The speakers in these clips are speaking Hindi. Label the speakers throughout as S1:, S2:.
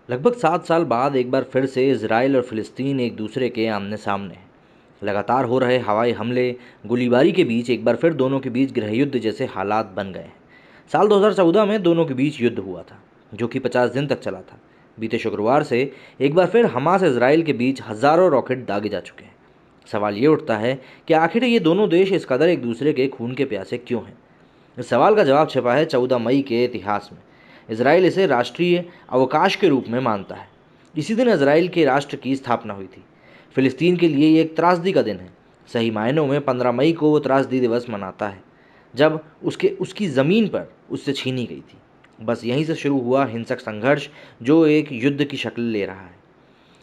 S1: लगभग 7 साल बाद एक बार फिर से इजराइल और फिलिस्तीन एक दूसरे के आमने सामने हैं। लगातार हो रहे हवाई हमले, गोलीबारी के बीच एक बार फिर दोनों के बीच गृहयुद्ध जैसे हालात बन गए हैं। साल 2014 में दोनों के बीच युद्ध हुआ था, जो कि 50 दिन तक चला था। बीते शुक्रवार से एक बार फिर हमास इजराइल के बीच हजारों रॉकेट दागे जा चुके हैं। सवाल ये उठता है कि आखिर ये दोनों देश इस कदर एक दूसरे के खून के प्यासे क्यों हैं। इस सवाल का जवाब छिपा है 14 मई के इतिहास में। इसराइल इसे राष्ट्रीय अवकाश के रूप में मानता है। इसी दिन इसराइल के राष्ट्र की स्थापना हुई थी। फिलिस्तीन के लिए ये एक त्रासदी का दिन है। सही मायनों में 15 मई को वो त्रासदी दिवस मनाता है, जब उसकी ज़मीन पर उससे छीनी गई थी। बस यहीं से शुरू हुआ हिंसक संघर्ष, जो एक युद्ध की शक्ल ले रहा है।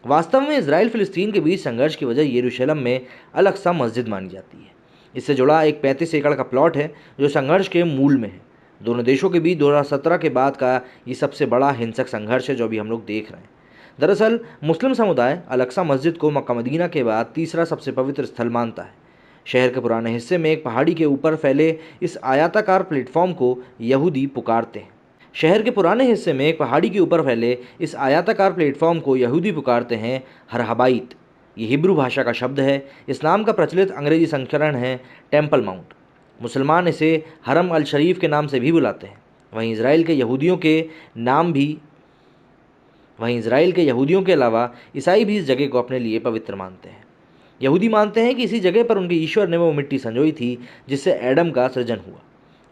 S1: वास्तव में इसराइल फिलिस्तीन के बीच संघर्ष की वजह यरूशलेम में अलग सा मस्जिद मानी जाती है। इससे जुड़ा एक 35 एकड़ का प्लॉट है, जो संघर्ष के मूल में है। दोनों देशों के बीच 2017 के बाद का ये सबसे बड़ा हिंसक संघर्ष है, जो अभी हम लोग देख रहे हैं। दरअसल मुस्लिम समुदाय अल-अक्सा मस्जिद को मक्का मदीना के बाद तीसरा सबसे पवित्र स्थल मानता है। शहर के पुराने हिस्से में एक पहाड़ी के ऊपर फैले इस आयताकार प्लेटफॉर्म को यहूदी पुकारते हैं। शहर के पुराने हिस्से में एक पहाड़ी के ऊपर फैले इस आयताकार प्लेटफॉर्म को यहूदी पुकारते हैं हरहबाइत। ये हिब्रू भाषा का शब्द है। इस नाम का प्रचलित अंग्रेजी संस्करण है टेम्पल माउंट। मुसलमान इसे हरम अल शरीफ के नाम से भी बुलाते हैं। वहीं इसराइल के यहूदियों के नाम भी वहीं इसराइल के यहूदियों के अलावा ईसाई भी इस जगह को अपने लिए पवित्र मानते हैं। यहूदी मानते हैं कि इसी जगह पर उनके ईश्वर ने वो मिट्टी संजोई थी जिससे एडम का सृजन हुआ।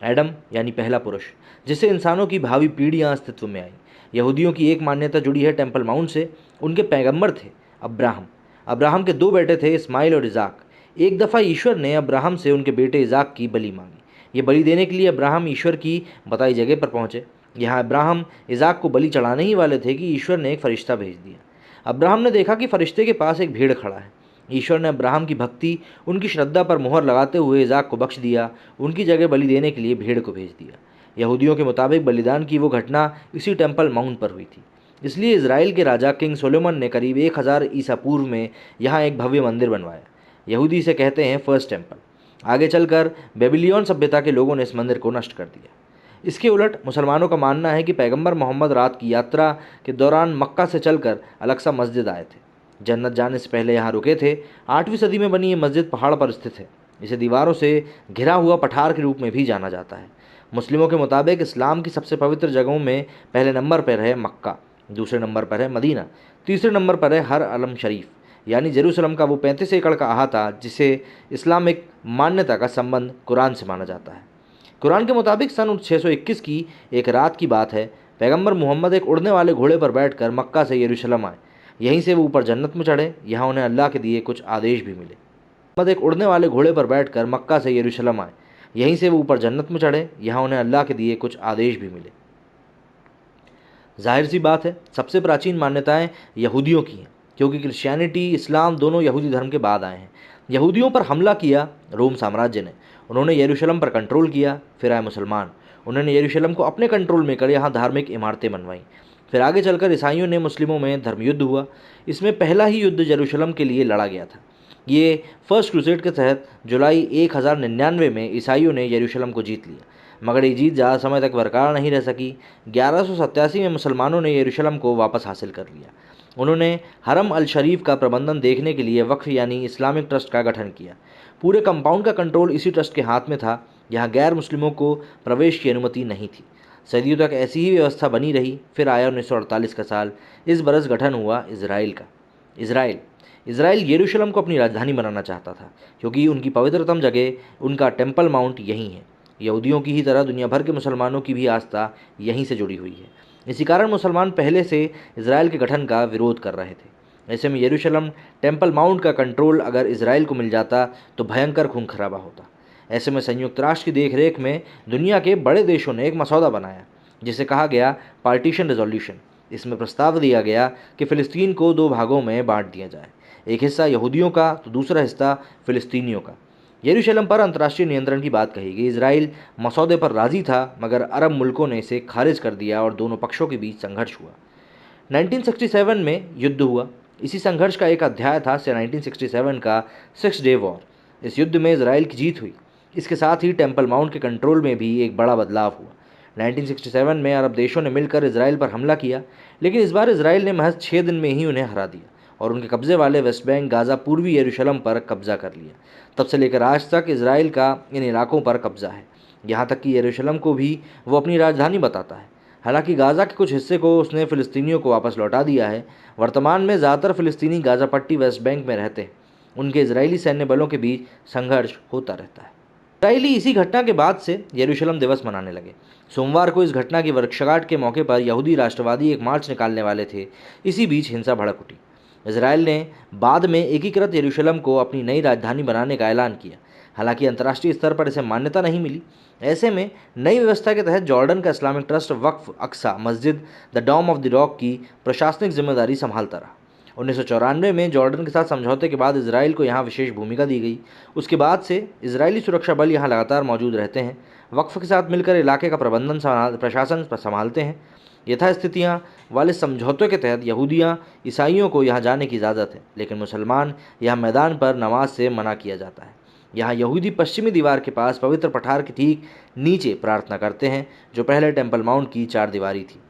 S1: एडम यानी पहला पुरुष, जिससे इंसानों की भावी पीढ़ियां अस्तित्व में आई। यहूदियों की एक मान्यता जुड़ी है टेम्पल माउंट से। उनके पैगंबर थे अब्राहम। अब्राहम के दो बेटे थे, इस्माइल और इजाक। एक दफ़ा ईश्वर ने अब्राहम से उनके बेटे इजाक की बलि मांगी। ये बलि देने के लिए अब्राहम ईश्वर की बताई जगह पर पहुंचे। यहाँ अब्राहम इजाक को बलि चढ़ाने ही वाले थे कि ईश्वर ने एक फरिश्ता भेज दिया। अब्राहम ने देखा कि फरिश्ते के पास एक भेड़ खड़ा है। ईश्वर ने अब्राहम की भक्ति, उनकी श्रद्धा पर मुहर लगाते हुए इजाक को बख्श दिया। उनकी जगह बलि देने के लिए भेड़ को भेज दिया। यहूदियों के मुताबिक बलिदान की वो घटना इसी टेम्पल माउंट पर हुई थी। इसलिए इजराइल के राजा किंग सोलोमन ने करीब 1000 ईसा पूर्व में यहाँ एक भव्य मंदिर बनवाया। यहूदी इसे कहते हैं फर्स्ट टेम्पल। आगे चलकर बेबीलोन सभ्यता के लोगों ने इस मंदिर को नष्ट कर दिया। इसके उलट मुसलमानों का मानना है कि पैगंबर मोहम्मद रात की यात्रा के दौरान मक्का से चलकर अल-अक्सा मस्जिद आए थे। जन्नत जाने से पहले यहाँ रुके थे। 8वीं सदी में बनी ये मस्जिद पहाड़ पर स्थित है। इसे दीवारों से घिरा हुआ पठार के रूप में भी जाना जाता है। मुस्लिमों के मुताबिक इस्लाम की सबसे पवित्र जगहों में पहले नंबर पर है मक्का, दूसरे नंबर पर है मदीना, तीसरे नंबर पर है हर अलम शरीफ, यानी जेरूसलम का वो 35 एकड़ का अहाता जिसे इस्लामिक मान्यता का संबंध कुरान से माना जाता है। कुरान के मुताबिक सन 621 की एक रात की बात है। पैगंबर मोहम्मद एक उड़ने वाले घोड़े पर बैठकर मक्का से यरूशलेम आए। यहीं से वो ऊपर जन्नत में चढ़े। यहाँ उन्हें अल्लाह के दिए कुछ आदेश भी मिले। मोहम्मद एक उड़ने वाले घोड़े पर बैठकर मक्का से यरूशलेम आए। यहीं से वो ऊपर जन्नत में चढ़े। यहाँ उन्हें अल्लाह के दिए कुछ आदेश भी मिले। जाहिर सी बात है, सबसे प्राचीन मान्यताएं यहूदियों की हैं, क्योंकि क्रिश्चियनिटी, इस्लाम दोनों यहूदी धर्म के बाद आए हैं। यहूदियों पर हमला किया रोम साम्राज्य ने। उन्होंने यरूशलेम पर कंट्रोल किया। फिर आए मुसलमान। उन्होंने यरूशलेम को अपने कंट्रोल में कर यहाँ धार्मिक इमारतें बनवाईं। फिर आगे चलकर ईसाइयों ने मुस्लिमों में धर्म युद्ध हुआ। इसमें पहला ही युद्ध यरूशलेम के लिए लड़ा गया था। ये फर्स्ट क्रूसेड के तहत जुलाई 1099 में ईसाइयों ने यरूशलेम को जीत लिया। मगर ये जीत ज़्यादा समय तक बरकरार नहीं रह सकी। 1187 में मुसलमानों ने यरूशलेम को वापस हासिल कर लिया। उन्होंने हरम अल शरीफ का प्रबंधन देखने के लिए वक्फ यानी इस्लामिक ट्रस्ट का गठन किया। पूरे कंपाउंड का कंट्रोल इसी ट्रस्ट के हाथ में था। यहाँ गैर मुस्लिमों को प्रवेश की अनुमति नहीं थी। सदियों तक ऐसी ही व्यवस्था बनी रही। फिर आया 1948 का साल। इस बरस गठन हुआ इसराइल का। इसराइल यरूशलेम को अपनी राजधानी बनाना चाहता था, क्योंकि उनकी पवित्रतम जगह, उनका टेम्पल माउंट यहीं है। यहूदियों की ही तरह दुनिया भर के मुसलमानों की भी आस्था यहीं से जुड़ी हुई है। इसी कारण मुसलमान पहले से इसराइल के गठन का विरोध कर रहे थे। ऐसे में यरूशलेम टेम्पल माउंट का कंट्रोल अगर इसराइल को मिल जाता तो भयंकर खून खराबा होता। ऐसे में संयुक्त राष्ट्र की देखरेख में दुनिया के बड़े देशों ने एक मसौदा बनाया, जिसे कहा गया पार्टीशन रेजोल्यूशन। इसमें प्रस्ताव दिया गया कि फ़िलिस्तीन को 2 भागों में बांट दिया जाए, एक हिस्सा यहूदियों का तो दूसरा हिस्सा फ़िलिस्तीनियों का। यरूशलेम पर अंतर्राष्ट्रीय नियंत्रण की बात कही गई। इसराइल मसौदे पर राजी था, मगर अरब मुल्कों ने इसे खारिज कर दिया और दोनों पक्षों के बीच संघर्ष हुआ। 1967 में युद्ध हुआ। इसी संघर्ष का एक अध्याय था 1967 का 6 डे वॉर। इस युद्ध में इसराइल की जीत हुई। इसके साथ ही टेम्पल माउंट के कंट्रोल में भी एक बड़ा बदलाव हुआ। 1967 में अरब देशों ने मिलकर इसराइल पर हमला किया, लेकिन इस बार इसराइल ने महज 6 दिन में ही उन्हें हरा दिया और उनके कब्जे वाले वेस्ट बैंक, गाज़ा, पूर्वी यरूशलेम पर कब्जा कर लिया। तब से लेकर आज तक इसराइल का इन इलाकों पर कब्जा है, यहाँ तक कि यरूशलेम को भी वो अपनी राजधानी बताता है। हालांकि गाज़ा के कुछ हिस्से को उसने फ़िलिस्तीनियों को वापस लौटा दिया है। वर्तमान में ज़्यादातर फ़िलिस्तीनी गाज़ा पट्टी, वेस्ट बैंक में रहते हैं। उनके इजरायली सैन्य बलों के बीच संघर्ष होता रहता है। इसराइली इसी घटना के बाद से यरूशलेम दिवस मनाने लगे। सोमवार को इस घटना की वर्षगांठ के मौके पर यहूदी राष्ट्रवादी एक मार्च निकालने वाले थे। इसी बीच हिंसा भड़क उठी। इसराइल ने बाद में एकीकृत यरूशलेम को अपनी नई राजधानी बनाने का ऐलान किया। हालांकि अंतर्राष्ट्रीय स्तर पर इसे मान्यता नहीं मिली। ऐसे में नई व्यवस्था के तहत जॉर्डन का इस्लामिक ट्रस्ट वक्फ अक्सा मस्जिद the Dome of the Rock की प्रशासनिक जिम्मेदारी संभालता रहा। 1994 में जॉर्डन के साथ समझौते के बाद इसराइल को यहाँ विशेष भूमिका दी गई। उसके बाद से इजरायली सुरक्षा बल यहाँ लगातार मौजूद रहते हैं। वक्फ के साथ मिलकर इलाके का प्रशासन संभालते हैं। यथास्थितियाँ वाले समझौते के तहत यहूदियाँ, ईसाइयों को यहाँ जाने की इजाज़त है, लेकिन मुसलमान यहाँ मैदान पर नमाज से मना किया जाता है। यहाँ यहूदी पश्चिमी दीवार के पास पवित्र पठार के ठीक नीचे प्रार्थना करते हैं, जो पहले टेम्पल माउंट की 4 दीवारी थी।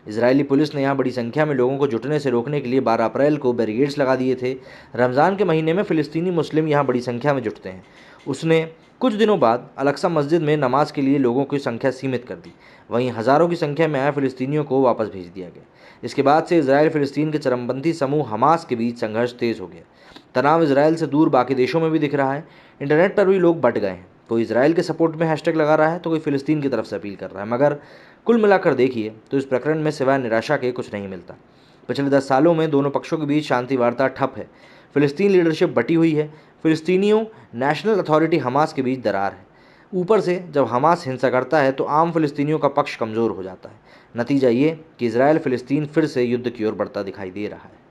S1: इजरायली पुलिस ने यहाँ बड़ी संख्या में लोगों को जुटने से रोकने के लिए 12 अप्रैल को बैरिकेड्स लगा दिए थे। रमज़ान के महीने में फ़िलिस्तीनी मुस्लिम यहाँ बड़ी संख्या में जुटते हैं। उसने कुछ दिनों बाद अल-अक्सा मस्जिद में नमाज के लिए लोगों की संख्या सीमित कर दी। वहीं हज़ारों की संख्या में आए फ़िलिस्तीनियों को वापस भेज दिया गया। इसके बाद से इसराइल फ़िलिस्तीन के चरमपंथी समूह हमास के बीच संघर्ष तेज़ हो गया। तनाव इसराइल से दूर बाकी देशों में भी दिख रहा है। इंटरनेट पर भी लोग बट गए हैं। कोई इसराइल के सपोर्ट में हैशटैग लगा रहा है, तो कोई फ़िलिस्तीन की तरफ से अपील कर रहा है। मगर कुल मिलाकर देखिए तो इस प्रकरण में सिवाय निराशा के कुछ नहीं मिलता। पिछले 10 सालों में दोनों पक्षों के बीच शांति वार्ता ठप है। फ़िलिस्तीन लीडरशिप बटी हुई है। फ़िलिस्तीनियों नेशनल अथॉरिटी हमास के बीच दरार है। ऊपर से जब हमास हिंसा करता है तो आम फ़िलिस्तीनियों का पक्ष कमज़ोर हो जाता है। नतीजा ये कि इसराइल फ़िलिस्तीन फिर से युद्ध की ओर बढ़ता दिखाई दे रहा है।